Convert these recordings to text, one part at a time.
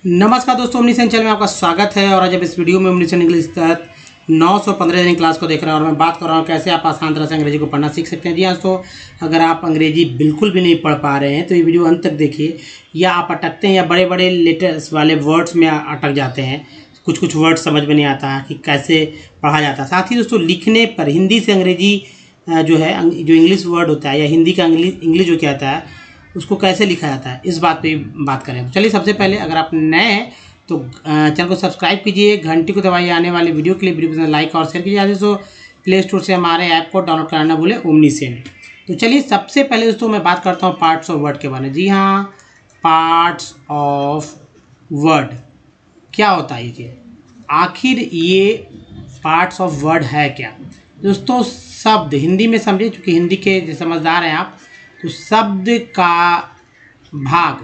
नमस्कार दोस्तों, ओमनीसेन चैनल में आपका स्वागत है। और आज अब इस वीडियो में ओमनीसेन इंग्लिश तहत 915 दिन क्लास को देख रहे हैं और मैं बात कर रहा हूँ कैसे आप आसान तरह से अंग्रेजी को पढ़ना सीख सकते हैं। जी हाँ दोस्तों, अगर आप अंग्रेजी बिल्कुल भी नहीं पढ़ पा रहे हैं तो ये वीडियो अंत तक देखिए, या आप अटकते हैं या बड़े बड़े लेटर्स वाले वर्ड्स में अटक जाते हैं, कुछ वर्ड्स समझ में नहीं आता कि कैसे पढ़ा जाता है। साथ ही दोस्तों, लिखने पर हिंदी से अंग्रेजी जो है, जो इंग्लिश वर्ड होता है या हिंदी का इंग्लिश जो कहता है उसको कैसे लिखा जाता है, इस बात पे बात करें। चलिए, सबसे पहले अगर आप नए हैं तो चैनल को सब्सक्राइब कीजिए, घंटी को दबाइए आने वाली वीडियो के लिए। वीडियो को लाइक और शेयर कीजिए। आज दोस्तों, प्ले स्टोर से हमारे ऐप को डाउनलोड कराना भूलें, ओमनीसेन। तो चलिए, सबसे पहले दोस्तों मैं बात करता हूँ पार्ट्स ऑफ वर्ड के बारे में। जी हाँ, पार्ट्स ऑफ वर्ड क्या होता है ये, आखिर ये पार्ट्स ऑफ वर्ड है क्या दोस्तों? शब्द हिंदी में समझे, क्योंकि हिंदी के समझदार हैं आप, तो शब्द का भाग,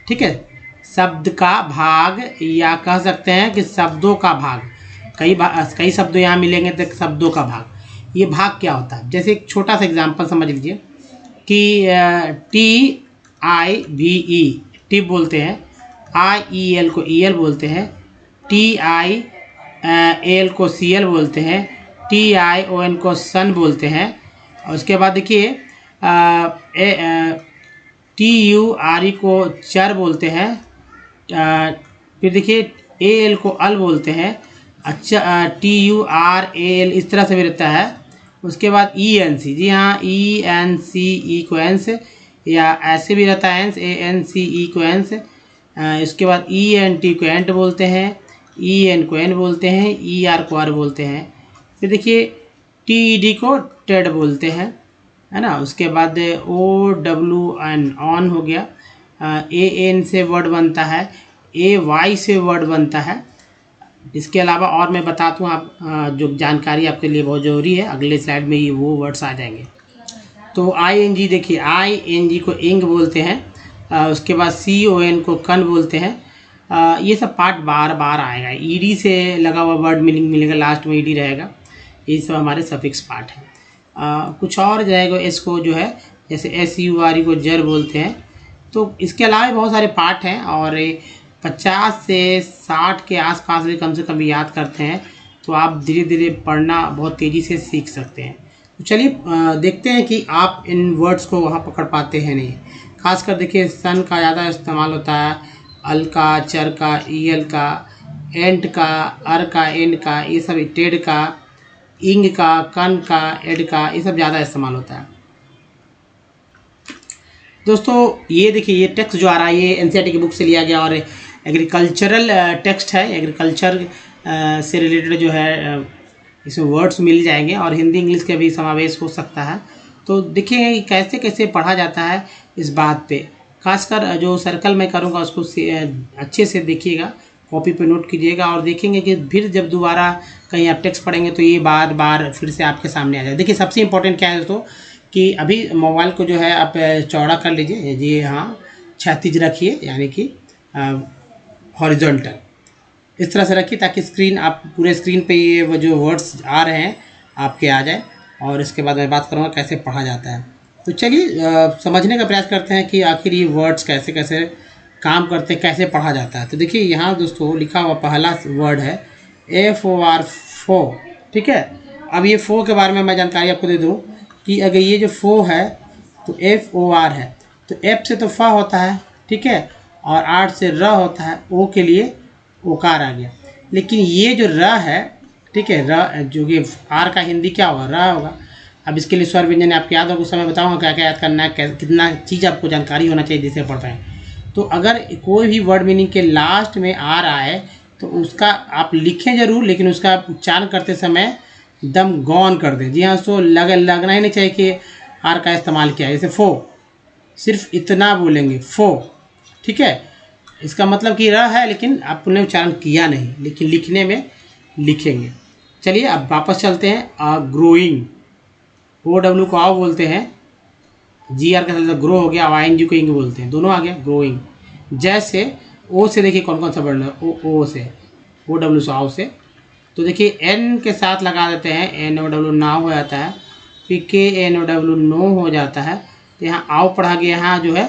ठीक है, शब्द का भाग, या कह सकते हैं कि शब्दों का भाग। कई शब्द यहाँ मिलेंगे तो शब्दों का भाग, ये भाग क्या होता है? जैसे एक छोटा सा एग्जांपल समझ लीजिए कि TIVE टिप बोलते हैं, IEL को EL बोलते हैं, TIAL को CL बोलते हैं, TION को सन बोलते हैं। और उसके बाद देखिए TURE को चर बोलते हैं। फिर देखिए AL को अल बोलते हैं। अच्छा, TURAL इस तरह से भी रहता है। उसके बाद ENC, जी हाँ, ENCE को एंस, या ऐसे भी रहता है एंस, ANCE को एंस। इसके बाद ENT को एंट बोलते हैं, EN को एन बोलते हैं, ER को आर बोलते हैं। फिर देखिए TED को टेड बोलते हैं, है ना। उसके बाद OWN ऑन हो गया। AN से वर्ड बनता है, AY से वर्ड बनता है। इसके अलावा और मैं बताता हूँ, आप जो जानकारी आपके लिए बहुत ज़रूरी है, अगले स्लाइड में ये वो वर्ड्स आ जाएंगे। तो ING देखिए, ING को इंग बोलते हैं। उसके बाद CON को कन बोलते हैं। ये सब पार्ट बार बार आएगा। ED से लगा हुआ वर्ड मिलेगा, लास्ट में ED रहेगा। ये सब हमारे सफिक्स पार्ट हैं। कुछ और जाएगा, इसको जो है जैसे SURE को जर बोलते हैं। तो इसके अलावा बहुत सारे पार्ट हैं और 50 से 60 के आसपास भी कम से कम याद करते हैं तो आप धीरे धीरे पढ़ना बहुत तेज़ी से सीख सकते हैं। तो चलिए देखते हैं कि आप इन वर्ड्स को वहाँ पकड़ पाते हैं नहीं। खासकर देखिए, सन का ज़्यादा इस्तेमाल होता है, अल का, चर का, EL का, एंट का, अर का, एंड का, ये सब, टेड का, इंग का, कन का, एड का, ये सब ज़्यादा इस्तेमाल होता है। दोस्तों ये देखिए, ये टेक्स्ट जो आ रहा है ये NCERT की बुक से लिया गया और एग्रीकल्चरल टेक्स्ट है। एग्रीकल्चर से रिलेटेड जो है इसमें वर्ड्स मिल जाएंगे और हिंदी इंग्लिश का भी समावेश हो सकता है। तो देखिए कैसे कैसे पढ़ा जाता है इस बात पे, खासकर जो सर्कल मैं करूँगा उसको अच्छे से देखिएगा, कॉपी पे नोट कीजिएगा और देखेंगे कि फिर जब दोबारा कहीं आप टेक्स्ट पढ़ेंगे तो ये बार बार फिर से आपके सामने आ जाए। देखिए सबसे इम्पोर्टेंट क्या है दोस्तों, कि अभी मोबाइल को जो है आप चौड़ा कर लीजिए, जी हाँ, क्षैतिज रखिए, यानी कि हॉरिजॉन्टल इस तरह से रखिए ताकि स्क्रीन, आप पूरे स्क्रीन पे ये वो जो वर्ड्स आ रहे हैं आपके आ जाए। और इसके बाद मैं बात करूँगा कैसे पढ़ा जाता है। तो चलिए समझने का प्रयास करते हैं कि आखिर ये वर्ड्स कैसे कैसे काम करते हैं, कैसे पढ़ा जाता है। तो देखिए यहाँ दोस्तों लिखा हुआ पहला वर्ड है FOR, फो, ठीक है। अब ये फो के बारे में मैं जानकारी आपको दे दूँ कि अगर ये जो फो है तो FOR है, तो F से तो फ होता है, ठीक है, और R से र होता है, O के लिए ओकार आ गया। लेकिन ये जो र है, ठीक है, र जो कि R का हिंदी क्या होगा, र होगा। अब इसके लिए स्वर व्यंजन आपको याद होगा, उस समय बताऊँगा क्या क्या याद करना है, कितना चीज़ आपको जानकारी होना चाहिए जिससे पढ़ पाएँ। तो अगर कोई भी वर्ड मीनिंग के लास्ट में आ रहा है तो उसका आप लिखें ज़रूर, लेकिन उसका उच्चारण करते समय दम गौन कर दें। जी हाँ, तो लगना ही नहीं चाहिए कि आर का इस्तेमाल किया है। जैसे फो, सिर्फ इतना बोलेंगे फो, ठीक है, इसका मतलब कि र है लेकिन आपने उच्चारण किया नहीं, लेकिन लिखने में लिखेंगे। चलिए अब वापस चलते हैं। ग्रोइंग, OW को आओ बोलते हैं, GR का मतलब ग्रो हो गया, ING को इंग बोलते हैं, दोनों आ गया ग्रोइंग। जैसे O से देखिए कौन कौन सा वर्ड है, O से, OW से, आओ से, तो देखिए N के साथ लगा देते हैं, NOW नाव हो जाता है, फिर KNOW नो हो जाता है। तो यहाँ आओ पढ़ा गया, यहाँ जो है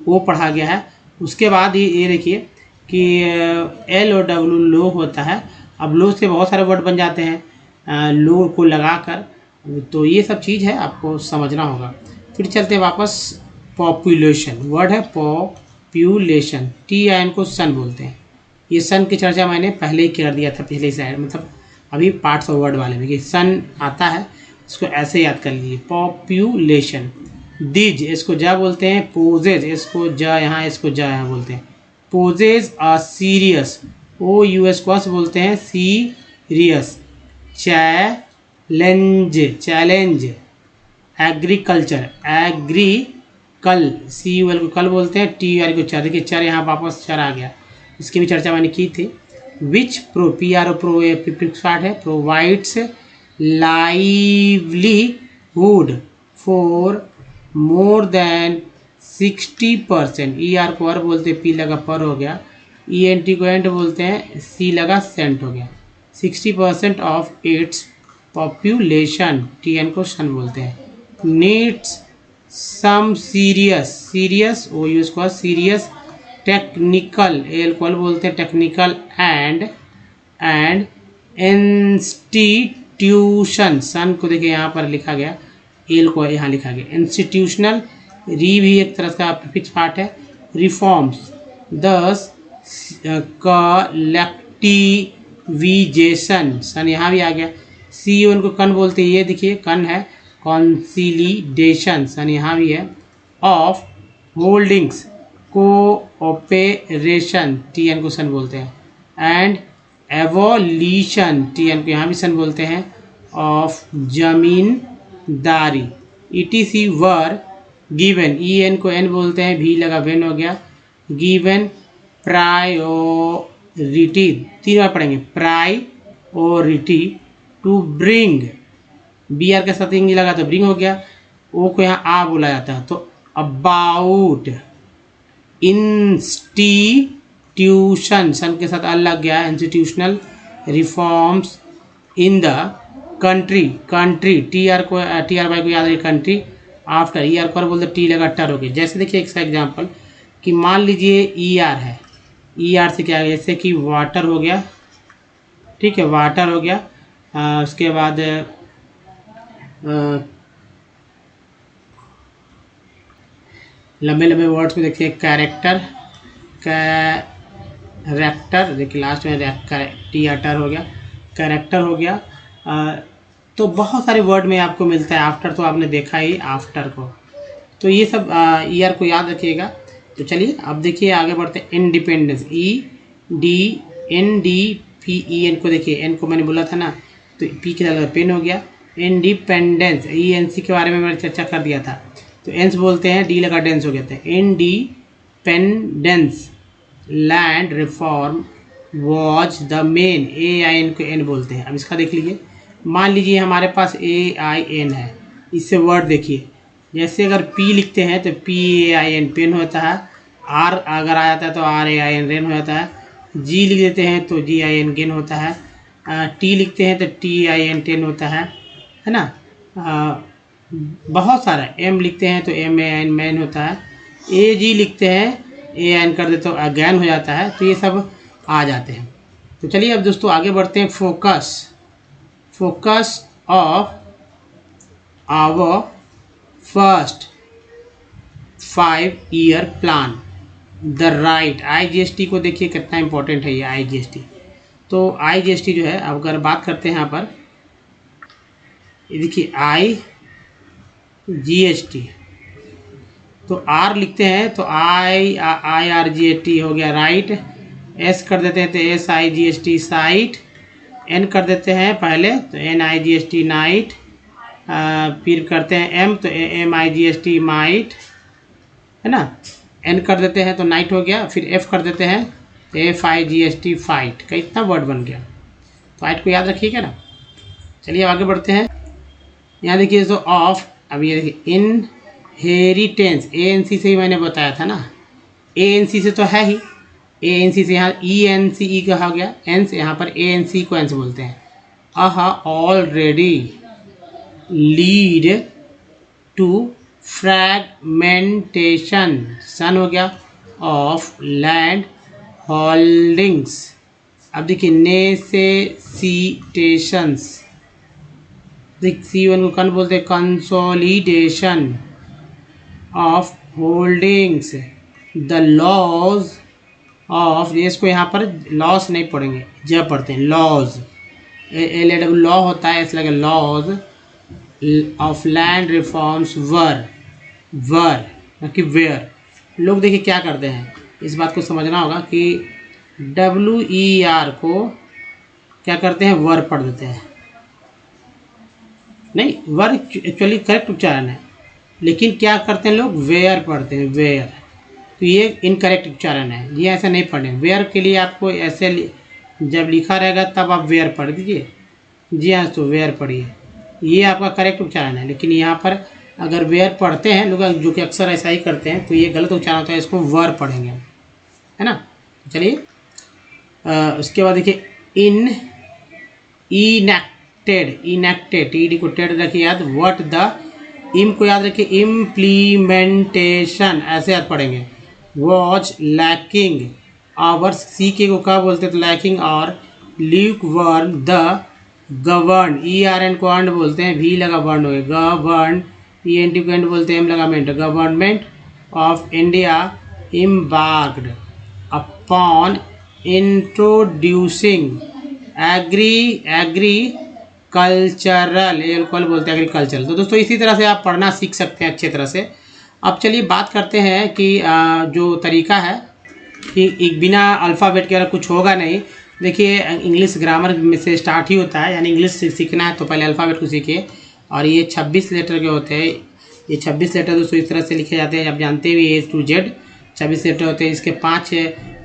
O पढ़ा गया है। उसके बाद ये देखिए कि LOW लो होता है। अब लो से बहुत सारे वर्ड बन जाते हैं लो को लगाकर, तो ये सब चीज़ है आपको समझना होगा। फिर चलते हैं वापस, पॉपुलेशन वर्ड है पॉपुलेशन, TIN को सन बोलते हैं। ये सन की चर्चा मैंने पहले ही कर दिया था पिछले स्लाइड, मतलब अभी पार्ट्स ऑफ वर्ड वाले में कि सन आता है, इसको ऐसे याद कर लीजिए पॉपुलेशन। दिज इसको जा बोलते हैं, पोजेज इसको जा यहाँ, इसको जा यहाँ बोलते हैं। पोजेज अ सीरियस, OUS को बोलते हैं सीरियस। चैलेंज चैलेंज, एग्रीकल्चर एग्रीकल, CUL को कल बोलते हैं, TR को चर। देखिए चर यहाँ वापस चर आ गया, इसकी भी चर्चा मैंने की थी। विच PRO प्रो पार्ट है, provides livelihood for more than 60%। ER को अर बोलते हैं, P लगा पर हो गया, ENT को एंट बोलते हैं, C लगा सेंट हो गया। 60% ऑफ इट्स पॉपुलेशन, TN को सन बोलते हैं। नीड्स सम सीरियस OUS को सीरियस टेक्निकल, AL को बोलते हैं टेक्निकल एंड इंस्टीट्यूशन, सन को देखिए यहाँ पर लिखा गया, एल को यहाँ लिखा गया। इंस्टीट्यूशनल, री भी एक तरह का प्रीफिक्स पार्ट है। रिफॉर्म्स, दस कलेक्टिविजेशन, सन यहाँ भी आ गया। CUN को कन बोलते हैं, ये देखिए कन है, कॉन्सिलिडेशन, सन यहाँ भी है। ऑफ होल्डिंग्स, कोऑपरेशन, TN को सन बोलते हैं। एंड एवोल्यूशन, TN को यहाँ भी सन बोलते हैं। Of zamindari, ETC were given, EN को N बोलते हैं, भी लगा वेन हो गया। गिवन प्रायोरिटी, 3 बार पढ़ेंगे, प्रायोरिटी टू ब्रिंग, BR के साथ इंग लगा तो ब्रिंग हो गया। O को यहाँ आ बोला जाता है, तो अबाउट। इंस्टीट्यूशन, सन के साथ अल लग गया, institutional reforms in the country, TR को TR को याद रखिए, कंट्री। आफ्टर, ER को बोलते, T लगा टर हो गया। जैसे देखिए एक एग्जाम्पल कि मान लीजिए ER है, ER से क्या है, जैसे कि वाटर हो गया, ठीक है, वाटर हो गया। उसके बाद लंबे लंबे वर्ड्स में देखिए, कैरेक्टर देखिए लास्ट में TR हो गया, कैरेक्टर हो गया। तो बहुत सारे वर्ड में आपको मिलता है। आफ्टर तो आपने देखा ही, आफ्टर को, तो ये सब ER को याद रखिएगा। तो चलिए अब देखिए आगे बढ़ते हैं। इंडिपेंडेंस, ENDPEN को देखिए, N को मैंने बोला था ना, तो P के साथ पेन हो गया। इंडिपेंडेंस, ENC के बारे में मैंने चर्चा कर दिया था, तो एंस बोलते हैं, D लगा डेंस हो गया था। Independence, land reform was the main, AIN को N बोलते हैं। अब इसका देख लीजिए, मान लीजिए हमारे पास AIN है, इससे वर्ड देखिए, जैसे अगर P लिखते हैं तो PAIN पेन होता है, R अगर आ जाता है तो RAIN रेन हो जाता है, G लिख देते हैं तो GIN गेन होता है, T लिखते हैं तो TIN टेन होता है ना। बहुत सारा, M लिखते हैं तो MAIN मैन होता है, AG लिखते हैं AIN कर दे तो अगैन हो जाता है, तो ये सब आ जाते हैं। तो चलिए अब दोस्तों आगे बढ़ते हैं। Focus of our first 5-year plan, the right. IGST को देखिए कितना इंपॉर्टेंट है ये IGST। तो IGST जो है, अब अगर बात करते हैं यहाँ पर, ये देखिए IGST, तो R लिखते हैं तो IRGST हो गया राइट। S कर देते हैं तो SIGST साइट। N कर देते हैं पहले तो NIGST नाइट। फिर करते हैं M तो MIGST माइट, है ना। N कर देते हैं तो नाइट हो गया। फिर F कर देते हैं तो FIGST फाइट का इतना वर्ड बन गया। फाइट को याद रखिएगा ना। चलिए आगे बढ़ते हैं। यहाँ देखिए तो ऑफ, अब ये देखिए इनहेरिटेंस, ANC से ही मैंने बताया था ना, ANC से तो है ही, ANC से यहाँ ENCE कहा गया, एंस यहाँ पर ANC को एंस बोलते हैं। ऑलरेडी लीड टू फ्रैगमेंटेशन, सन हो गया, ऑफ लैंड होल्डिंग्स। अब देखिए नेसेसिटेशंस, C1 को कौन बोलते हैं, consolidation of holdings, the laws of, इसको यहाँ पर लॉस नहीं पढ़ेंगे, जब पढ़ते हैं लॉज, LAW लॉ होता है, इसलिए लॉज ऑफ लैंड रिफॉर्म्स वर कि वेयर। लोग देखिए क्या करते हैं, इस बात को समझना होगा कि WER को क्या करते हैं, वर पढ़ देते हैं। नहीं, वर एक्चुअली करेक्ट उच्चारण है, लेकिन क्या करते हैं लोग, वेयर पढ़ते हैं, वेयर। तो ये इनकरेक्ट उच्चारण है, ये ऐसा नहीं पढ़ें। वेयर के लिए आपको ऐसे जब लिखा रहेगा तब आप वेयर पढ़ दीजिए। जी हाँ, तो वेयर पढ़िए, ये आपका करेक्ट उच्चारण है। लेकिन यहाँ पर अगर वेयर पढ़ते हैं लोग, जो कि अक्सर ऐसा ही करते हैं, तो ये गलत उच्चारण होता है, इसको वर पढ़ेंगे, है ना। चलिए उसके बाद देखिए इनैक्टेड, TD को टेड रखिए याद, व्हाट द, इम को याद रखिए, इम्प्लीमेंटेशन ऐसे याद पढ़ेंगे, वॉच लैकिंग आवर्स, सी के को क्या बोलते हैं, तो लैकिंग, और ल्यूक वर्न द गवर्न, ERN को अंड बोलते हैं, भी लगा वर्न हो गया, गवर्न, ENT को एंड बोलते हैं, एम लगा मेंट, government of India embarked upon introducing agricultural, alcohol बोलते हैं एग्रीकल्चरल। तो दोस्तों इसी तरह से आप पढ़ना सीख सकते हैं अच्छे तरह से। अब चलिए बात करते हैं कि जो तरीका है कि बिना अल्फ़ाबेट के अगर कुछ होगा नहीं। देखिए इंग्लिश ग्रामर में से स्टार्ट ही होता है, यानी इंग्लिश सीखना है तो पहले अल्फ़ाबेट को सीखिए। और ये 26 लेटर के होते हैं, ये 26 लेटर दोस्तों इस तरह से लिखे जाते हैं, आप जानते भी A to Z 26 लेटर होते हैं। इसके 5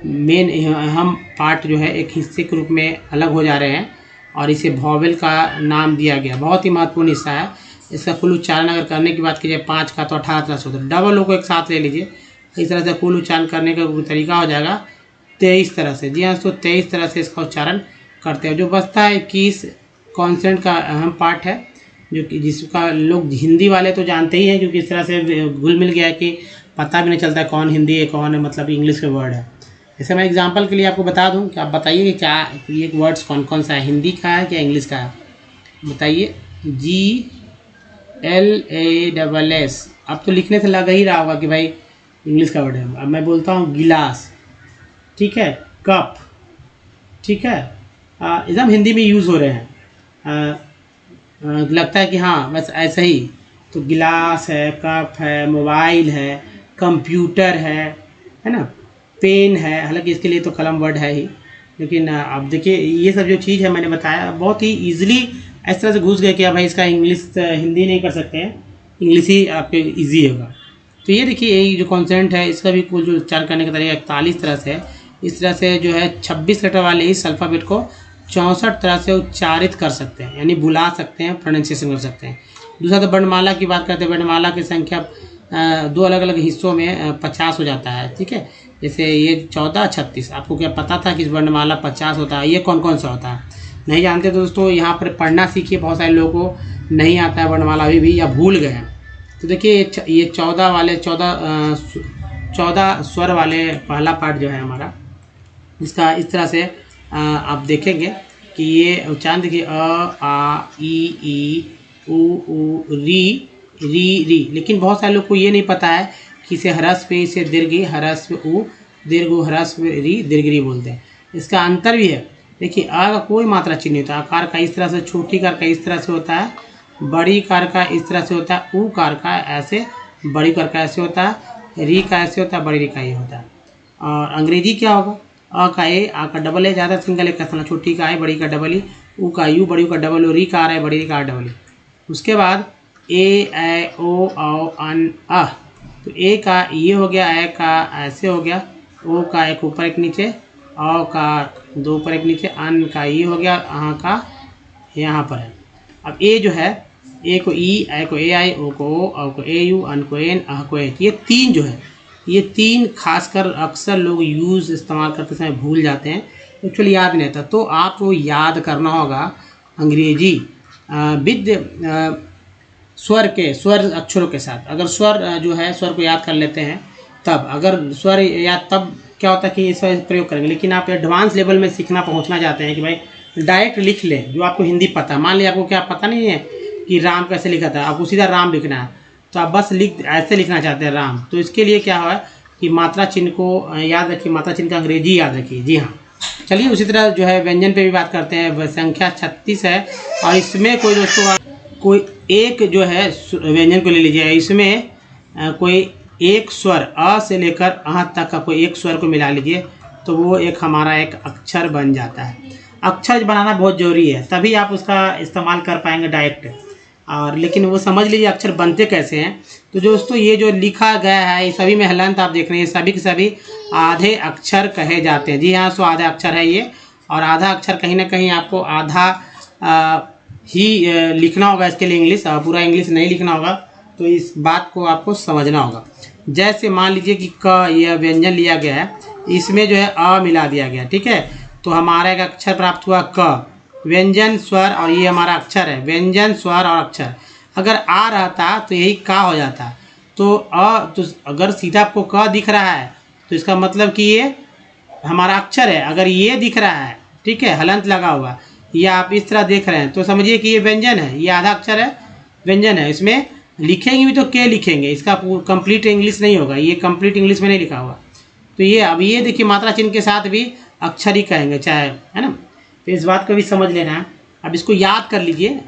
मेन अहम पार्ट जो है एक हिस्से के रूप में अलग हो जा रहे हैं और इसे वॉवेल का नाम दिया गया, बहुत ही महत्वपूर्ण हिस्सा है। इसका कुल उच्चारण अगर करने की बात कीजिए 5 का तो 18 तरह से होता है। डबल ओ को एक साथ ले लीजिए, इस तरह से कुल उच्चारण करने का तरीका हो जाएगा 23 तरह से। जी हाँ, तो 23 तरह से इसका उच्चारण करते हैं। जो बचता है 21 कॉन्सेंट का अहम पार्ट है, जो कि जिसका लोग हिंदी वाले तो जानते ही हैं, क्योंकि इस तरह से घुल मिल गया है कि पता भी नहीं चलता कौन हिंदी है कौन है, मतलब इंग्लिश के वर्ड है। जैसे मैं एग्जांपल के लिए आपको बता दूं कि आप बताइए कि क्या ये वर्ड्स कौन कौन सा है, हिंदी का है क्या इंग्लिश का है, बताइए। GLASS, अब तो लिखने से लग ही रहा होगा कि भाई इंग्लिश का वर्ड है। अब मैं बोलता हूँ गिलास, ठीक है, कप, ठीक है, एकदम हिंदी में यूज़ हो रहे हैं। लगता है कि हाँ बस ऐसा ही, तो गिलास है, कप है, मोबाइल है, कंप्यूटर है ना, पेन है। हालांकि इसके लिए तो कलम वर्ड है ही, लेकिन अब देखिए ये सब जो चीज़ है मैंने बताया बहुत ही ईजिली इस तरह से घुस गए कि भाई इसका इंग्लिश हिंदी नहीं कर सकते हैं, इंग्लिश ही आपके ईजी होगा। तो ये देखिए ये जो कॉन्सेंट है इसका भी कुल जो उच्चारण करने का तरीका 41 तरह से है। इस तरह से जो है 26 लेटर वाले इस अल्फ़ाबेट को 64 तरह से उच्चारित कर सकते हैं, यानी बुला सकते हैं, प्रोनाउंसिएशन कर सकते हैं। दूसरा तो वर्णमाला की बात करते हैं, वर्णमाला की संख्या 2 अलग अलग हिस्सों में 50 हो जाता है, ठीक है। जैसे ये 14, 36, आपको क्या पता था कि इस वर्णमाला 50 होता है? ये कौन कौन सा होता है नहीं जानते तो दोस्तों यहाँ पर पढ़ना सीखिए। बहुत सारे लोगों को नहीं आता है वर्णमाला अभी भी या भूल गए हैं। तो देखिए ये 14 वाले 14 स्वर वाले पहला पार्ट जो है हमारा, इसका इस तरह से आप देखेंगे कि ये उच्चारण देखिए अ आ ई उ री री। लेकिन बहुत सारे लोग को ये नहीं पता है कि इसे ह्रस्व इसे दीर्घ, ह्रस्व उ दीर्घ ह्रस्व री दीर्घ री बोलते हैं। इसका अंतर भी है, देखिए अ का कोई मात्रा चिन्ह नहीं होता। आकार का इस तरह से, छोटी कार का इस तरह से होता है, बड़ी कार का इस तरह से होता है, ऊ कार का ऐसे, बड़ी कार का ऐसे होता है, री का ऐसे होता है, बड़ी री का ये होता है। और अंग्रेजी क्या होगा, अ का ए, आ का डबल ए, ज़्यादा सिंगल ए का, छोटी का ए, बड़ी का डबल ई, ऊ का यू, बड़ी का डबल ओ, री का आर है, बड़ी री का डबल ई। उसके बाद ए ओ अन अ, तो ए का ये हो गया, ए का ऐसे हो गया, ओ का एक ऊपर एक नीचे, औ का 2 ऊपर एक नीचे, अन का ये हो गया, अ का यहाँ पर है। अब ए जो है, ए को ई, ए को ए आई, ओ को ओ को ए यू, अन को एन, अह को एच, ये 3 जो है, ये 3 खासकर अक्सर लोग यूज़ इस्तेमाल करते समय भूल जाते हैं, एक्चुअली याद नहीं रहता। तो आपको याद करना होगा अंग्रेजी विद स्वर अक्षरों के साथ। अगर स्वर जो है स्वर को याद कर लेते हैं तब, अगर स्वर याद तब क्या होता है कि इस प्रयोग करेंगे। लेकिन आप एडवांस लेवल में सीखना पहुंचना चाहते हैं कि भाई डायरेक्ट लिख लें जो आपको हिंदी पता है। मान लिया आपको क्या पता नहीं है कि राम कैसे लिखा था, आपको सीधा राम लिखना है, तो आप बस ऐसे लिखना चाहते हैं राम, तो इसके लिए क्या है कि मात्रा चिन्ह को याद रखिए, मात्रा चिन्ह का अंग्रेजी याद रखिए। जी हाँ, चलिए उसी तरह जो है व्यंजन पे भी बात करते हैं। संख्या 36 है और इसमें कोई दोस्तों कोई एक जो है व्यंजन को ले लीजिए, इसमें कोई एक स्वर अ से लेकर अ तक का कोई एक स्वर को मिला लीजिए तो वो एक हमारा एक अक्षर बन जाता है। अक्षर बनाना बहुत ज़रूरी है, तभी आप उसका इस्तेमाल कर पाएंगे डायरेक्ट। और लेकिन वो समझ लीजिए अक्षर बनते कैसे हैं। तो दोस्तों ये जो लिखा गया है ये सभी में हलंत आप देख रहे हैं, सभी के सभी आधे अक्षर कहे जाते हैं। जी हाँ, सो आधा अक्षर है ये, और आधा अक्षर कहीं ना कहीं आपको आधा ही लिखना होगा, इसके लिए इंग्लिश, पूरा इंग्लिश नहीं लिखना होगा। तो इस बात को आपको समझना होगा। जैसे मान लीजिए कि क यह व्यंजन लिया गया है, इसमें जो है अ मिला दिया गया, ठीक है, तो हमारा एक अक्षर प्राप्त हुआ क, व्यंजन स्वर, और ये हमारा अक्षर है, व्यंजन स्वर और अक्षर। अगर आ रहता तो यही का हो जाता। तो तो अगर सीधा आपको क दिख रहा है तो इसका मतलब कि ये हमारा अक्षर है। अगर ये दिख रहा है, ठीक है, हलंत लगा हुआ, या आप इस तरह देख रहे हैं तो समझिए कि ये व्यंजन है, ये आधा अक्षर है, व्यंजन है। इसमें लिखेंगे भी तो के लिखेंगे, इसका कंप्लीट इंग्लिश नहीं होगा, ये कंप्लीट इंग्लिश में नहीं लिखा हुआ। तो ये अब ये देखिए मात्रा चिन्ह के साथ भी अक्षर ही कहेंगे चाहे, है ना। तो इस बात को भी समझ लेना है। अब इसको याद कर लीजिए,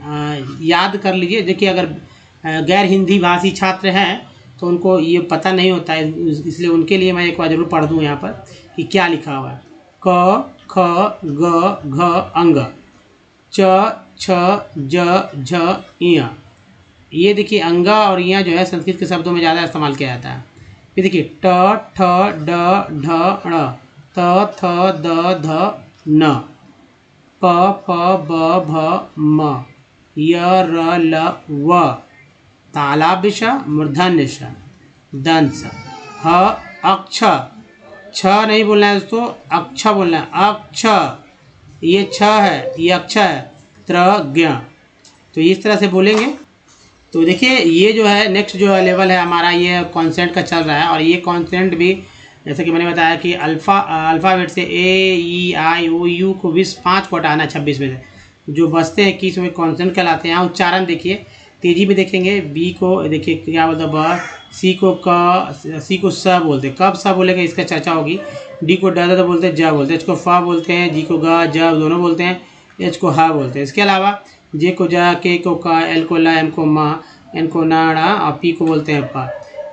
याद कर लीजिए। देखिए अगर गैर हिंदी भाषी छात्र हैं तो उनको ये पता नहीं होता है, इसलिए उनके लिए मैं एक बार जरूर पढ़ दूँ यहाँ पर कि क्या लिखा हुआ है। क ख ग घ अंग, च छ ज झ इया। ये देखिए अंगा और इया जो है संस्कृत के शब्दों में ज़्यादा इस्तेमाल किया जाता है। फिर देखिए ट ठ ड ढ ण, त थ द ध न, प फ ब भ म, य र ल व, तालाब्य मूर्धन्य श, दंस, ह अक्ष, छ नहीं बोलना है दोस्तों, अक्ष बोलना है, अक्ष, ये छ है, ये अक्ष है, त्र ज्ञ। तो इस तरह से बोलेंगे। तो देखिए ये जो है नेक्स्ट जो लेवल है हमारा, ये कॉन्सेंट का चल रहा है। और ये कॉन्सेंट भी जैसे कि मैंने बताया कि अल्फ़ाबेट से ए ई आई ओ यू को 5 को हटाना 26 में से जो बचते हैं 21 में कॉन्सेंट कहलाते हैं। यहाँ उच्चारण देखिए तेजी में देखेंगे, बी को देखिए क्या बोलते हैं ब, सी को क, सी को स बोलते हैं, कब स बोलेंगे इसका चर्चा होगी। डी को ड बोलते हैं, ज बोलते हैं, एच को फ बोलते हैं, जी को ग ज दोनों बोलते हैं, एच को ह बोलते हैं। इसके अलावा जे को ज, के को क, एल को ल, एम को म, एन को न ड़, और पी को बोलते हैं प।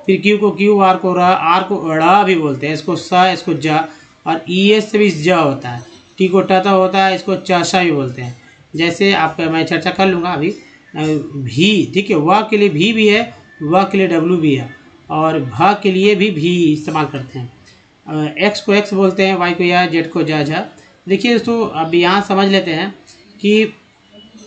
फिर क्यू को क्यू, आर को र, आर को ड़ भी बोलते हैं, इसको स, इसको ज, और ई एस से भी ज होता है। टी को ट होता है, इसको च श भी बोलते हैं। जैसे आप मैं चर्चा कर लूँगा अभी। भी, ठीक है, व के लिए भी है, व के लिए डब्लू भी है, और भ के लिए भी इस्तेमाल करते हैं। एक्स को एक्स बोलते हैं, वाई को या, जेड को ज झ। देखिए दोस्तों अब यहाँ समझ लेते हैं कि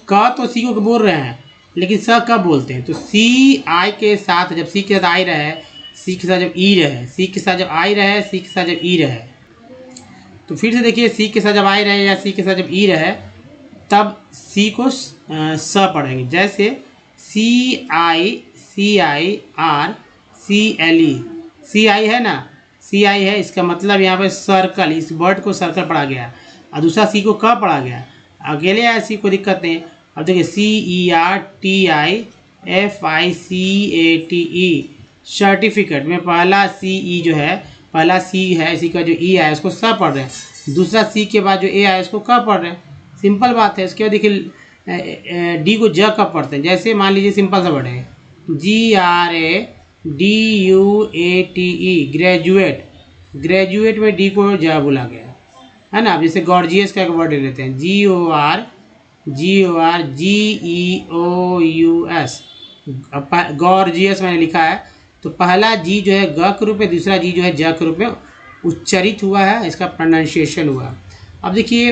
क तो सी को बोल रहे हैं, लेकिन स कब बोलते हैं। तो सी आई के साथ, जब सी के साथ आई रहे, सी के साथ जब ई रहे, सी के साथ जब आई रहे, सी के साथ जब ई रहे। तो फिर से देखिए सी के साथ जब आई रहे या सी के साथ जब ई रहे, तब सी को स पढ़ेंगे। जैसे सी I R C L E, सी आई है ना, सी आई है, इसका मतलब यहाँ पे सर्कल, इस वर्ड को सर्कल पढ़ा गया, और दूसरा सी को क पढ़ा गया। अकेले आए सी को दिक्कत नहीं। अब देखिए C E R T I F I C A T E, certificate में पहला सी ई जो है, पहला सी है, इसी का जो ई आया उसको स पढ़ रहे हैं, दूसरा सी के बाद जो ए आया उसको क पढ़ रहे हैं। सिंपल बात है। इसके बाद देखिए डी को ज कब पढ़ते हैं। जैसे मान लीजिए सिंपल सा वर्ड है GRADUATE, ग्रेजुएट, ग्रेजुएट में डी को ज बोला गया है ना। जैसे गॉर्जियस का एक वर्ड ले लेते हैं, GORGEOUS, गॉर्जियस मैंने लिखा है, तो पहला जी जो है ग के रूप में, दूसरा जी जो है ज के रूप में उच्चरित हुआ है, इसका प्रोनाउंसिएशन हुआ। अब देखिए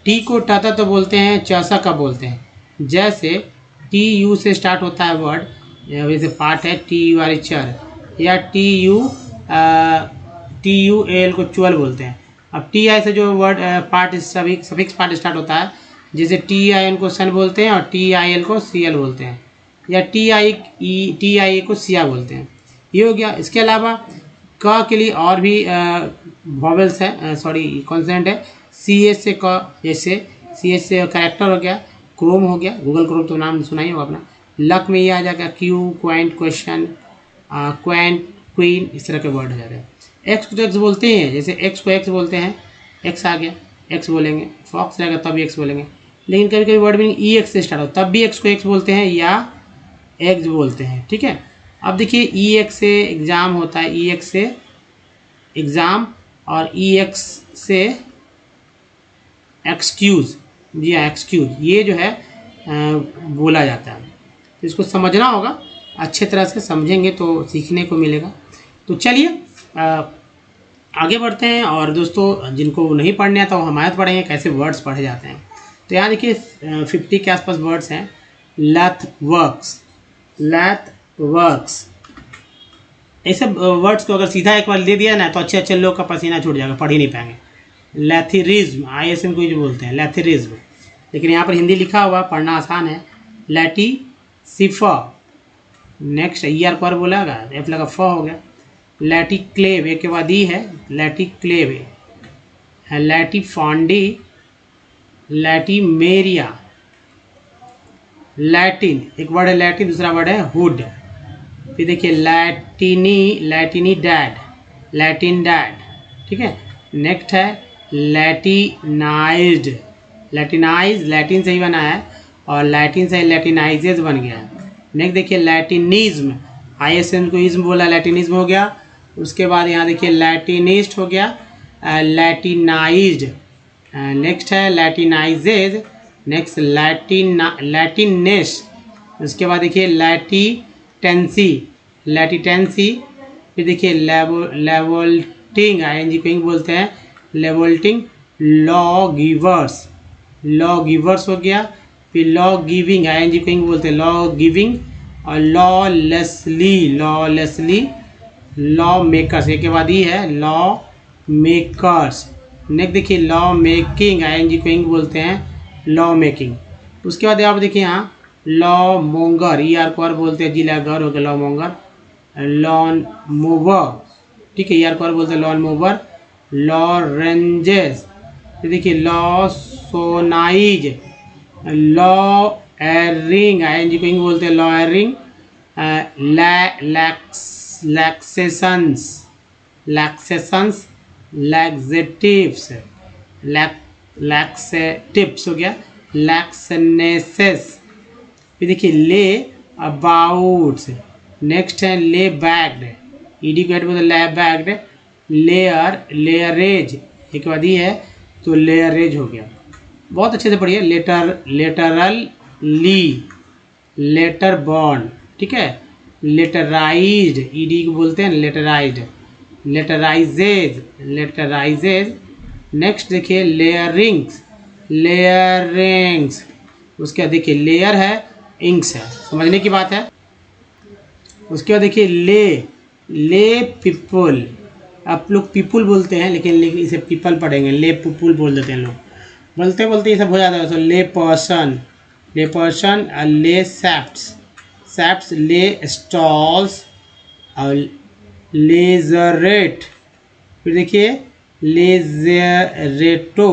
टी को टाता तो बोलते हैं, चौसा का बोलते हैं। जैसे टी यू से स्टार्ट होता है वर्ड, जैसे पार्ट है टी यू आर चर, या टी यू एल को चुअल बोलते हैं। अब टी आई से जो word part suffix part start होता है, जैसे टी आई एन को सन बोलते हैं और टी आई एल को सी एल बोलते हैं, या टी आई ए को सिया बोलते हैं। ये हो गया। इसके अलावा क के लिए और भी वॉवेल्स है, सॉरी कॉन्सेंट है। सी एच से क, जैसे सी एच से कैरेक्टर हो गया, क्रोम हो गया, गूगल क्रोम तो नाम सुना ही होगा अपना। लक में ये आ जाएगा Q, coined, question, coined, queen, इस तरह के वर्ड हो जाते हैं। एक्स को तो एक्स बोलते हैं, जैसे एक्स को एक्स बोलते हैं, एक्स आ गया एक्स बोलेंगे, फॉक्स रहेगा तब भी एक्स बोलेंगे। लेकिन कभी कभी वर्ड मीनिंग ई एक्स से स्टार्ट हो तब भी एक्स को एक्स बोलते हैं या एक्स बोलते हैं, ठीक है। अब देखिए ई एक्स से एग्ज़ाम होता है, ई एक्स से एग्ज़ाम, और ई एक्स से एक्सक्यूज़, जी हाँ एक्सक्यूज़, ये जो है बोला जाता है। तो इसको समझना होगा, अच्छे तरह से समझेंगे तो सीखने को मिलेगा। तो चलिए आगे बढ़ते हैं। और दोस्तों जिनको नहीं पढ़ने आता वो हमारे पढ़ेंगे कैसे वर्ड्स पढ़े जाते हैं। तो यहाँ देखिए 50 के आसपास वर्ड्स हैं। लैथ वर्क्स, लैथ वर्क्स, ऐसे वर्ड्स को अगर सीधा एक बार दे दिया ना तो अच्छे अच्छे लोग का पसीना छूट जाएगा, पढ़ ही नहीं पाएंगे। लैथिरिज्म, ISM को जो बोलते हैं लैथिरिज्म, लेकिन यहाँ पर हिंदी लिखा हुआ, पढ़ना आसान है। लैटी सिफा, नेक्स्ट ER पर बोलागा, F लगा फ हो गया। लैटी क्लेव, एक के बाद ई है, लैटी क्लेव है। लैटी फॉन्डी, लैटी मेरिया, लैटिन, एक वर्ड है लैटिन, दूसरा वर्ड है हुड। फिर देखिए लैटिनी, लैटिनी डैड, लैटिन डैड, ठीक है। नेक्स्ट है लैटिनाइज्ड, लैटिनाइज, लैटिन से ही बना है और लैटिन से लैटिनाइजेज बन गया है। नेक्स्ट देखिए लैटिनिज्म, ISM को इज्म बोला, लैटिनिज्म हो गया। उसके बाद यहाँ देखिए लैटिनिस्ट हो गया, लैटिनाइज्ड। नेक्स्ट है लैटिनाइजेज, नेक्स्ट लैटिनेस। उसके बाद देखिए लैटिटेंसी, लैटिटेंसी। फिर देखिए लेवल्टिंग, ING को इंग बोलते हैं, लेवल्टिंग। लॉ गिवर्स, लॉ गिवर्स हो गया। फिर लॉ गिविंग, ING को इंग बोलते हैं, लॉ गिविंग। और लॉलेसली, लॉलेसली। लॉ मेकर्स, एक के बाद ही है लॉ मेकर्स। नेक्स्ट देखिए लॉ मेकिंग, ING को इंग बोलते हैं, लॉ मेकिंग। उसके बाद आप देखिए यहाँ लॉ मोंगर, ER को बोलते हैं, जिला घर हो गया लॉ मोंगर। लॉन मूवर, ठीक है, ER को बोलते हैं लॉन मूवर। लॉ रेंजेस, देखिए लॉ सोनाइज, लॉ एरिंग, ING को इंग बोलते हैं, लॉ एरिंग। लैक्सेशंस, लैक्सेशंस, लैक्सेटिव्स, लैक्सेटिव्स हो गया। लैक्सनेसेस। फिर देखिए ले अबाउट्स। नेक्स्ट है ले बैग्ड, ED को बोलते हैं ले बैग्ड। लेयर, लेयरेज, एक बाद ही है तो लेयरेज हो गया। बहुत अच्छे से पढ़िए। लेटर, लेटरल ली, लेटर बॉर्न, ठीक है। लेटराइज्ड, ED को बोलते हैं लेटराइज्ड। लेटराइजेज, लेटराइजेज। नेक्स्ट देखिए लेयरिंग्स, लेयरिंग्स। उसके बाद देखिए लेयर है, इंक्स है, समझने की बात है। उसके बाद देखिए ले, ले पीपुल, आप लोग पीपुल बोलते हैं लेकिन इसे पीपल पढ़ेंगे, ले पीपुल बोल देते हैं लोग, बोलते बोलते ये सब हो जाता है। तो ले पर्सन, ले पर्सन। ले सैप्स, सैप्स। ले स्टॉल्स और लेजरेट। फिर देखिए लेजरेटो।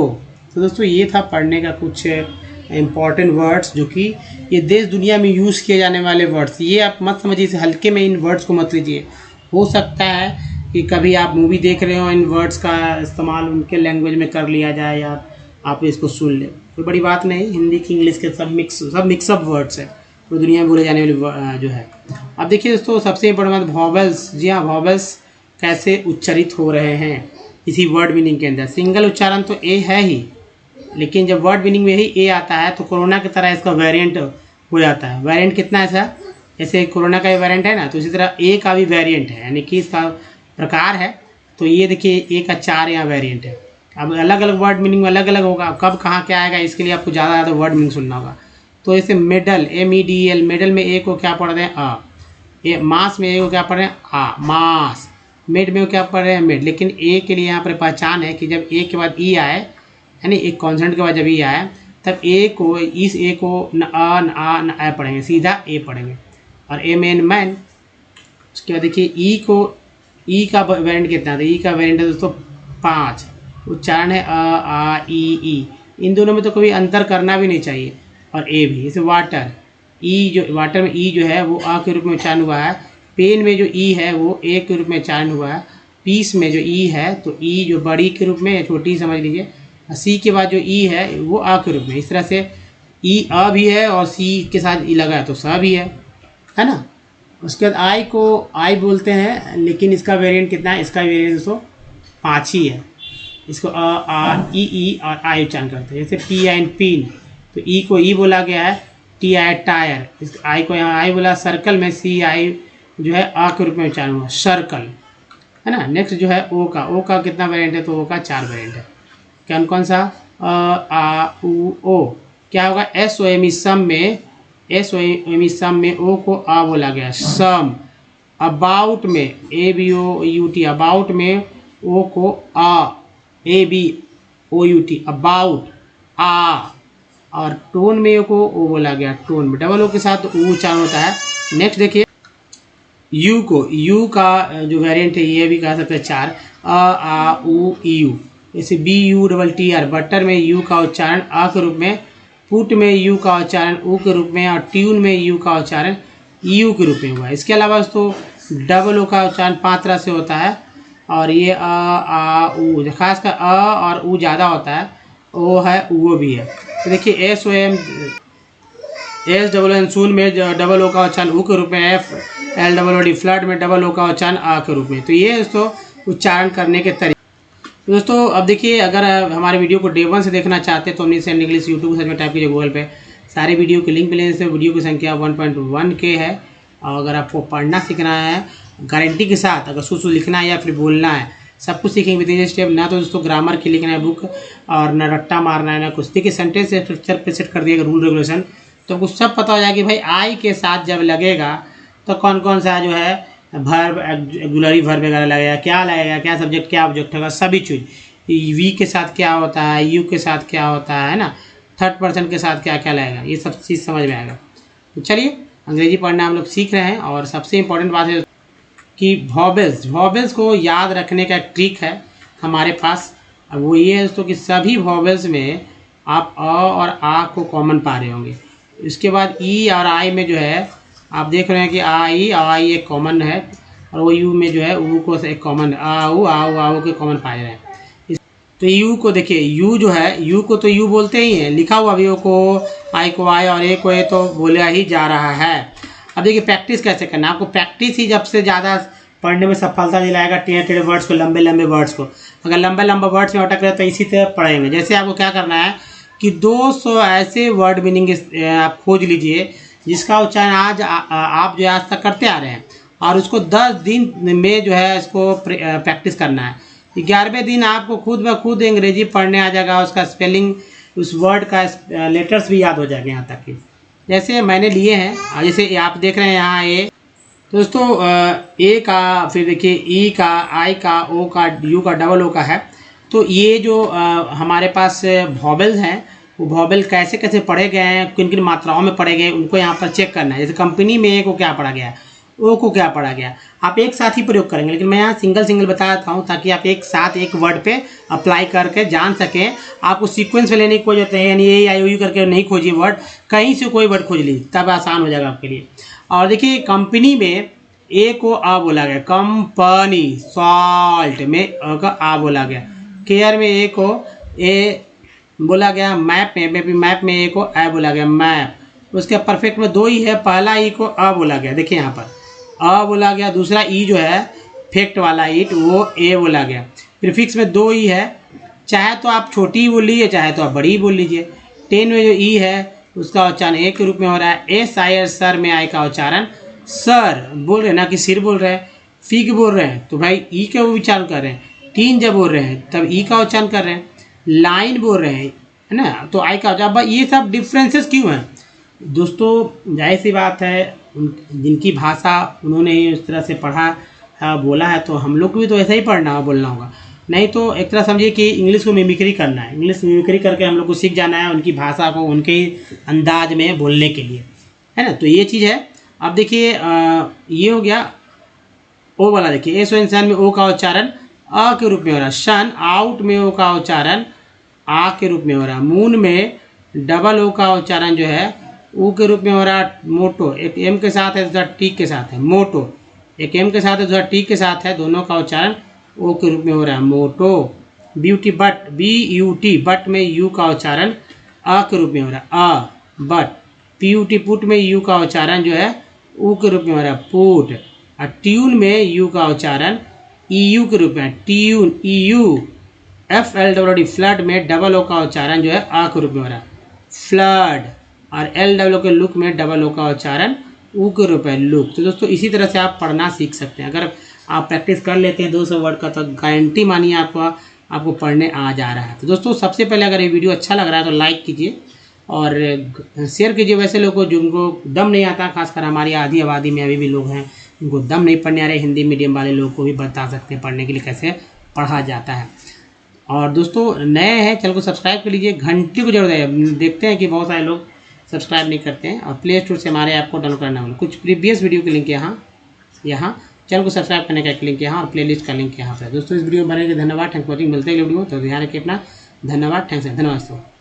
तो दोस्तों ये था पढ़ने का कुछ इम्पॉर्टेंट वर्ड्स जो कि ये देश दुनिया में यूज़ किए जाने वाले वर्ड्स। ये आप मत समझिए इसे हल्के में, इन वर्ड्स को मत लीजिए। हो सकता है कि कभी आप मूवी देख रहे हो, इन वर्ड्स का इस्तेमाल उनके लैंग्वेज में कर लिया जाए या आप इसको सुन ले, कोई बड़ी बात नहीं। हिंदी की इंग्लिश के सब मिक्सअप वर्ड्स है, पूरी दुनिया में बोले जाने वाले जो है। अब देखिए दोस्तों सबसे इम्पोर्टेंट बात वॉवेल्स। जी हाँ, वॉवेल्स कैसे उच्चारित हो रहे हैं इसी वर्ड मीनिंग के अंदर। सिंगल उच्चारण तो ए है ही, लेकिन जब वर्ड मीनिंग में ही ए आता है तो कोरोना की तरह इसका वेरिएंट हो जाता है। वेरिएंट कितना ऐसा, जैसे कोरोना का वेरिएंट है ना, तो इसी तरह ए का भी वेरिएंट है, यानी कि इसका प्रकार है। तो ये देखिए ए का 4 यहाँ वेरिएंट है। अब अलग अलग वर्ड मीनिंग में अलग अलग होगा, कब कहाँ क्या आएगा इसके लिए आपको ज़्यादा वर्ड मीनिंग सुनना होगा। तो जैसे मेडल, MEDL, मेडल में ए को क्या पढ़ रहे हैं, अ। ये मास में ए को क्या पढ़ रहे हैं, आ, मास। मेड में क्या पढ़ रहे हैं, मेड। लेकिन ए के लिए यहाँ पर पहचान है कि जब ए के बाद ई आए, यानी एक कॉन्सोनेंट के बाद जब ई आए, तब ए को, इस ए को न आ न आ न आ पढ़ेंगे, सीधा ए पढ़ेंगे। और ए में मैन। उसके बाद देखिए ई को ई का वेरिएंट कितना था? ई का वेरिएंट है दोस्तों 5। उच्चारण है अ आ ई। इन दोनों में तो कोई अंतर करना भी नहीं चाहिए। और ए भी, जैसे वाटर, ई जो वाटर में ई जो है वो आ के रूप में उच्चारण हुआ है। पेन में जो ई है वो ए के रूप में उच्चारण हुआ है। पीस में जो ई है तो ई जो बड़ी के रूप में या छोटी समझ लीजिए। सी के बाद जो ई है वो आ के रूप में। इस तरह से ई अ भी है और सी के साथ ई लगा है तो स भी है ना। उसके बाद आई को आई बोलते हैं, लेकिन इसका वेरिएंट कितना है? इसका वेरिएंट दोस्तों 5 ही है। इसको अ आ ई और आई उच्चारण करते हैं। जैसे टी आई पिन, तो ई को ई बोला गया है, टी आई टायर, इस आई को यहाँ आई बोला। सर्कल में सी आई जो है आ के रूप में उच्चारण हुआ, सर्कल, है ना। नेक्स्ट जो है ओ का कितना वेरिएंट है? तो ओ का 4 वेरिएंट है। कौन सा? अ आ उ ओ। क्या होगा? एस ओ एम ई सम में, एस ओ एम ई सम में ओ को आ बोला गया, सम। अबाउट में A B O U T, about में ओ को आ, A B O U T, about, आ। और टोन में ओ को ओ बोला गया, टोन में डबल ओ के साथ ऊ उच्चारण होता है। नेक्स्ट देखिए यू को, यू का जो वेरिएंट है ये भी कह सकते हैं 4, अ आ उ यू। जैसे B U double T R, butter में यू का उच्चारण आ के रूप में, पुट में यू का उच्चारण ऊ के रूप में, और ट्यून में यू का उच्चारण यू के रूप में हुआ है। इसके अलावा दोस्तों डबल ओ का उच्चारण 5 तरह से होता है। और ये अ आ उ, खासकर अ और ऊ ज़्यादा होता है, ओ है वो भी है। तो देखिए S O M, S double N soon में डबल ओ का उच्चारण ऊ के रूप में, F L double O D flood में डबल ओ का उच्चारण आ के रूप में। तो ये दोस्तों उच्चारण करने के तरीके। तो दोस्तों अब देखिए, अगर हमारे वीडियो को डे 1 से देखना चाहते हैं तो हमने सेंड इंग्लिश यूट्यूब सर्च में टाइप कीजिए गूगल पे, सारे वीडियो के लिंक मिलेंगे। से वीडियो की संख्या 1.1 के है। और अगर आपको पढ़ना सीखना है गारंटी के साथ, अगर शुरू लिखना है या फिर बोलना है, सब कुछ सीखेंगे विद स्टेप। ना तो दोस्तों ग्रामर की लिखना है बुक, और ना रट्टा मारना है, ना कुछ। देखिए सेंटेंस स्ट्रक्चर पे सेट कर दिएगा रूल रेगुलेशन, तो आपको सब पता हो जाएगा कि भाई आई के साथ जब लगेगा तो कौन कौन सा जो है वर्ब, ऑक्सिलरी वर्ब वगैरह लगेगा, क्या सब्जेक्ट, क्या ऑब्जेक्ट होगा, सभी चीज़। वी के साथ क्या होता है, यू के साथ क्या होता है ना, थर्ड पर्सन के साथ क्या क्या लगेगा, ये सब चीज़ समझ में आएगा। तो चलिए अंग्रेजी पढ़ना हम लोग सीख रहे हैं। और सबसे इम्पोर्टेंट बात है कि वॉवेल्स को याद रखने का एक ट्रिक है हमारे पास। वो ये है दोस्तों कि सभी वॉवेल्स में आप अ और आ को कॉमन पा रहे होंगे। इसके बाद ई और आई में जो है आप देख रहे हैं कि आई एक कॉमन है, और वो यू में जो है ऊ को एक कॉमन, आओ के कॉमन पाए रहे हैं। तो यू को देखिए, यू जो है, यू को तो यू बोलते ही हैं, लिखा हुआ भी ओ को, आई को आई और ए को ए, तो बोला ही जा रहा है। अब देखिए प्रैक्टिस कैसे करना है। आपको प्रैक्टिस ही जब से ज़्यादा पढ़ने में सफलता दिलाएगा। टेढ़े वर्ड्स को, लंबे वर्ड्स को, अगर लंबे वर्ड्स में अटक रहे तो इसी तरह पढ़ेंगे। जैसे आपको क्या करना है कि 200 ऐसे वर्ड मीनिंग आप खोज लीजिए जिसका उच्चारण आज आप जो आज तक करते आ रहे हैं, और उसको 10 दिन में जो है इसको प्रैक्टिस करना है। 11वें दिन आपको खुद ब खुद अंग्रेजी पढ़ने आ जाएगा, उसका स्पेलिंग, उस वर्ड का लेटर्स भी याद हो जाएंगे यहाँ तक कि जैसे मैंने लिए हैं। जैसे आप देख रहे हैं यहाँ ए, तो दोस्तों ए का, फिर देखिए ई का, आई का, ओ का, यू का, डबल ओ का है। तो ये जो हमारे पास वॉवेल्स हैं, वो वॉवेल कैसे कैसे पढ़े गए हैं, किन किन मात्राओं में पढ़े गए, उनको यहाँ पर चेक करना है। जैसे कंपनी में ए को क्या पढ़ा गया, ओ को क्या पढ़ा गया, आप एक साथ ही प्रयोग करेंगे, लेकिन मैं यहाँ सिंगल बताता हूँ ताकि आप एक साथ एक वर्ड पे अप्लाई करके जान सकें। आपको सीक्वेंस में लेने की कोई जरूरत नहीं है, यानी ए आई ओ यू करके नहीं खोजिए वर्ड, कहीं से कोई वर्ड खोज लीजिए, तब आसान हो जाएगा आपके लिए। और देखिए कंपनी में ए को आ बोला गया, कंपनी, सॉल्ट में अ का आ बोला गया, केयर में ए को ए बोला गया, मैप में ए को ए बोला गया, मैप। उसके परफेक्ट में 2 ही है, पहला ई को अ बोला गया, देखिए यहाँ पर अ बोला गया, दूसरा ई जो है फेक्ट वाला ईट वो ए बोला गया। प्रीफिक्स में 2 ई है, चाहे तो आप छोटी ही बोल लीजिए, चाहे तो आप बड़ी ही बोल लीजिए। 10 में जो ई है उसका उच्चारण ए के रूप में हो रहा है। एस आई आर, सर में आई का उच्चारण सर बोल रहे हैं, ना कि सिर बोल रहे हैं। फिग बोल रहे हैं तो भाई ई का उच्चारण कर रहे हैं। टीन जब बोल रहे हैं तब ई का उच्चारण कर रहे हैं। लाइन बोल रहे हैं, है ना, तो आई का उच्चारण। ये सब डिफरेंसेस क्यों हैं दोस्तों? जाहिर सी बात है, जिनकी भाषा उन्होंने इस तरह से पढ़ा बोला है, तो हम लोग को भी तो ऐसा ही पढ़ना बोलना होगा। नहीं तो एक तरह समझिए कि इंग्लिश को मिमिक्री करना है, इंग्लिश मिमिक्री करके हम लोग को सीख जाना है उनकी भाषा को उनके अंदाज में बोलने के लिए, है ना। तो ये चीज़ है। अब देखिए ये हो गया ओ वाला देखिए, ए सुनसान में ओ का उच्चारण अ के रूप में हो रहा है। सन आउट में ओ का उच्चारण आ के रूप में हो रहा है। मून में डबल ओ का उच्चारण जो है ऊ के रूप में हो रहा है। मोटो एक एम के साथ है, दूसरा टी के साथ है। मोटो एक एम के साथ है, दूसरा टी के साथ है, दोनों का उच्चारण ओ के रूप में हो रहा है। मोटो। Beauty but B U T but में यू का उच्चारण अ के रूप में हो रहा है। अ but. P U T put में यू का उच्चारण जो है ऊ के रूप में हो रहा है। पुट। और ट्यून में यू का उच्चारण ई यू के रूप में, tune E U. F L W D flood में डबल ओ का उच्चारण जो है आ के रूप में हो रहा है। फ्लड। और एल डब्ल्यू के लुक में डबल ओ का उच्चारण ऊ के रूप में लुक। तो दोस्तों इसी तरह से आप पढ़ना सीख सकते हैं। अगर आप प्रैक्टिस कर लेते हैं 200 वर्ड का तो गारंटी मानिए आपको पढ़ने आ जा रहा है। तो दोस्तों सबसे पहले अगर ये वीडियो अच्छा लग रहा है तो लाइक कीजिए और शेयर कीजिए वैसे लोगों को जिनको दम नहीं आता, खासकर हमारी आधी आबादी में अभी भी लोग हैं उनको दम नहीं पढ़ने आ रहे। हिंदी मीडियम वाले लोग को भी बता सकते हैं पढ़ने के लिए कैसे पढ़ा जाता है। और दोस्तों नए हैं चैनल को सब्सक्राइब कर लीजिए, घंटी को जरूर दे। देखते हैं कि बहुत सारे लोग सब्सक्राइब नहीं करते हैं। और प्ले स्टोर से हमारे ऐप को डाउनलोड करना होगा। कुछ प्रीवियस वीडियो के लिंक यहाँ चैनल को सब्सक्राइब करने का लिंक यहाँ और प्लेलिस्ट का लिंक यहाँ पर। दोस्तों इस वीडियो में बने के धन्यवाद। Thank for watching. मिलते हैं वीडियो तो ध्यान रखिए अपना। धन्यवाद। थैंक्स। धन्यवाद दोस्तों।